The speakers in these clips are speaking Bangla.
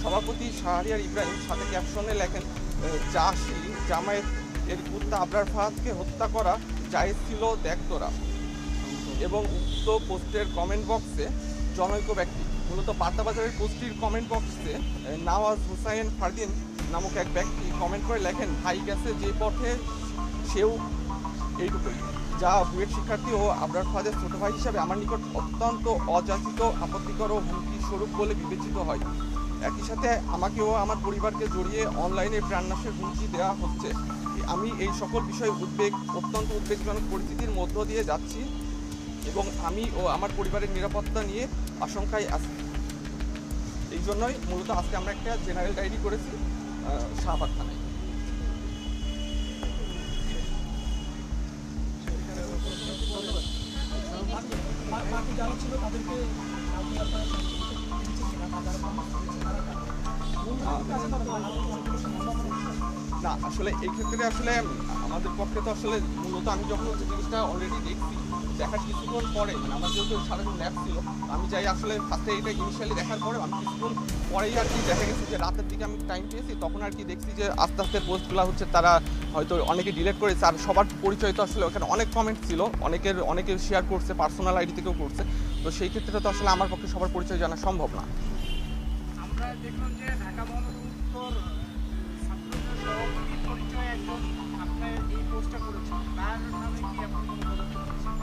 সভাপতি শাহরিয়ার ইব্রাহিম সাথে ক্যাপশনে লেখেন, জাসি জামায়াত এর কুত্তা আবরার ফাহাদকে হত্যা করা জায়েজ ছিল দেখ তোরা। এবং উক্ত পোস্টের কমেন্ট বক্সে জনৈক ব্যক্তি, মূলত বার্তাবাজারের পোস্টটির কমেন্ট বক্সে নওয়াজ হুসাইন ফারদিন নামক এক ব্যক্তি কমেন্ট করে লেখেন, ভাই গেছে যে পথে সেও এইটুকুই, যা বুয়েট শিক্ষার্থী ও আবরার ফাহাদের ছোট ভাই হিসাবে আমার নিকট অত্যন্ত অযাচিত, আপত্তিকর ও হুমকি স্বরূপ বলে বিবেচিত হয়। একই সাথে আমাকেও আমার পরিবারকে জড়িয়ে অনলাইনে প্রাণনাশের হুমকি দেওয়া হচ্ছে। আমি এই সকল বিষয়ে অত্যন্ত উদ্বেগজনক পরিস্থিতির মধ্য দিয়ে যাচ্ছি এবং আমি ও আমার পরিবারের নিরাপত্তা নিয়ে আশঙ্কায় আছি। এই জন্যই মূলত আজকে আমরা একটা জেনারেল ডায়েরি করেছি শাহবাগ থানায়। না আসলে এই ক্ষেত্রে আসলে আমাদের পক্ষে তো আসলে মূলত আমি যখন জিনিসটা অলরেডি দেখার কিছুক্ষণ পরে, মানে আমার যেহেতু সারাদিন ল্যাব ছিল, আমি যাই আসলে ফার্স্টে এটা ইনিশিয়ালি দেখার পরে আমি কিছুক্ষণ পরেই আর কি দেখা গেছে যে রাতের দিকে আমি টাইম পেয়েছি, তখন আর কি দেখছি যে আস্তে আস্তে পোস্টগুলো হচ্ছে তারা হয়তো অনেকে ডিলিট করেছে। আর সবার পরিচয় তো আসলে ওখানে অনেক কমেন্ট ছিল, অনেকে শেয়ার করছে, পার্সোনাল আইডি থেকেও করছে। তো সেই ক্ষেত্রে তো আসলে আমার পক্ষে সবার পরিচয় জানা সম্ভব না। আমরা দেখলাম যে ঢাকা মহানগর উত্তর ছাত্রদের সভাপতির পরিচয় একজন আপনার এই পোস্টটা করেছেন, তার নামে কি আপনি কোনো পদক্ষেপ নিয়েছেন?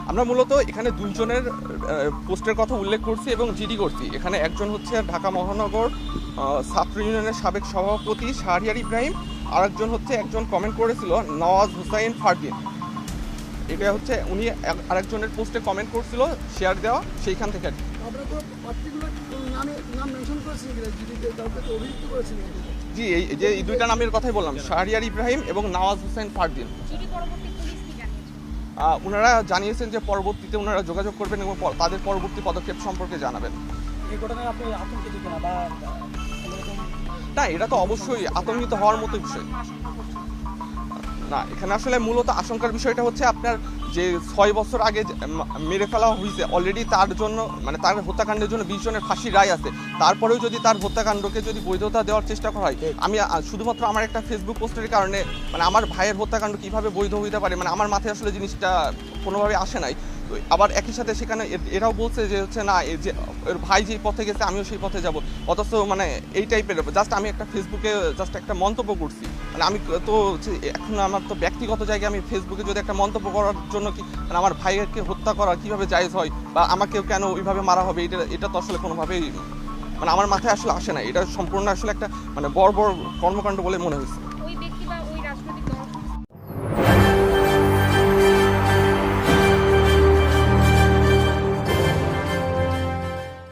আমরা মূলত এখানে দুইজনের পোস্টের কথা উল্লেখ করছি এবং জিডি করছি। এখানে একজন হচ্ছে ঢাকা মহানগর ছাত্র ইউনিয়নের সাবেক সভাপতি শাহরিয়ার ইব্রাহিম, আর একজন কমেন্ট করেছিল নওয়াজ হুসাইন ফারদিন। এটা হচ্ছে উনি আরেকজনের পোস্টে কমেন্ট করছিল, শেয়ার দেওয়া, সেইখান থেকে আর কি। জি, এই যে এই দুইটা নামের কথাই বললাম, শাহরিয়ার ইব্রাহিম এবং নওয়াজ হুসাইন ফারদিন। ওনারা জানিয়েছেন যে পরবর্তীতে ওনারা যোগাযোগ করবেন এবং তাদের পরবর্তী পদক্ষেপ সম্পর্কে জানাবেন। না, এটা তো অবশ্যই আতঙ্কিত হওয়ার মতো বিষয় না। এখানে আসলে মূলত আশঙ্কার বিষয়টা হচ্ছে আপনার যে 6 বছর আগে মেরে ফেলা হয়েছে অলরেডি, তার জন্য মানে তার হত্যাকাণ্ডের জন্য 20 জনের ফাঁসির রায় আছে। তারপরেও যদি তার হত্যাকাণ্ডকে যদি বৈধতা দেওয়ার চেষ্টা করা হয়, আমি শুধুমাত্র আমার একটা ফেসবুক পোস্টের কারণে মানে আমার ভাইয়ের হত্যাকাণ্ড কিভাবে বৈধ হইতে পারে, মানে আমার মাথায় আসলে জিনিসটা কোনোভাবে আসে নাই। তো আবার একই সাথে সেখানে এরাও বলছে যে হচ্ছে না, এই যে এর ভাই যেই পথে গেছে আমিও সেই পথে যাব, অথচ মানে এই টাইপের জাস্ট আমি একটা ফেসবুকে জাস্ট একটা মন্তব্য করছি। মানে আমি তো এখন আমার তো ব্যক্তিগত জায়গায় আমি ফেসবুকে যদি একটা মন্তব্য করার জন্য কি মানে আমার ভাইকে হত্যা করা কীভাবে জায়েজ হয় বা আমাকেও কেন ওইভাবে মারা হবে, এটা তো আসলে কোনোভাবেই মানে আমার মাথায় আসলে আসে না। এটা সম্পূর্ণ আসলে একটা মানে বড় কর্মকাণ্ড বলে মনে হয়েছে।